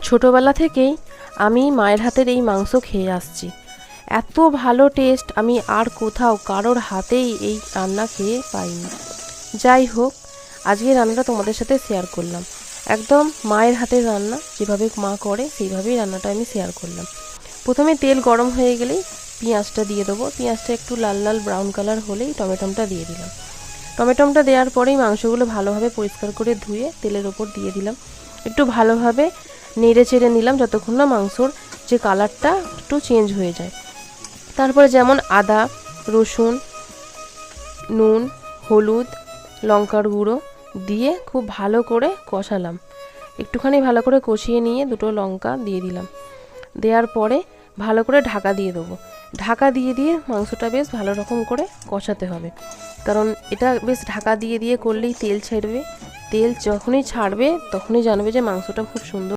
ছোটোবেলা থেকেই আমি মায়ের হাতের এই মাংস খেয়ে আসছি। এত ভালো টেস্ট আমি আর কোথাও কারোর হাতেই এই রান্না খেয়ে পাইনি। যাই হোক, আজকে রান্নাটা তোমাদের সাথে শেয়ার করলাম। একদম মায়ের হাতের রান্না, যেভাবে মা করে সেইভাবেই রান্নাটা আমি শেয়ার করলাম। প্রথমে তেল গরম হয়ে গেলেই পেঁয়াজটা দিয়ে দেবো। পেঁয়াজটা একটু লাল লাল ব্রাউন কালার হলেই টমেটোটা দিয়ে দিলাম। টমেটোটা দেওয়ার পরেই মাংসগুলো ভালোভাবে পরিষ্কার করে ধুয়ে তেলের ওপর দিয়ে দিলাম। একটু ভালোভাবে নেড়ে চেড়ে নিলাম যতক্ষণ না মাংসর যে কালারটা একটু চেঞ্জ হয়ে যায়। তারপরে যেমন আদা, রসুন, নুন, হলুদ, লঙ্কার গুঁড়ো দিয়ে খুব ভালো করে কষালাম। একটুখানি ভালো করে কষিয়ে নিয়ে দুটো লঙ্কা দিয়ে দিলাম। দেওয়ার পরে ভালো করে ঢাকা দিয়ে দেবো। ঢাকা দিয়ে দিয়ে মাংসটা বেশ ভালো রকম করে কষাতে হবে, কারণ এটা বেশ ঢাকা দিয়ে দিয়ে করলেই তেল ছাড়বে। তেল যখনই ছাড়বে তখনই জানবে যে মাংসটা খুব সুন্দর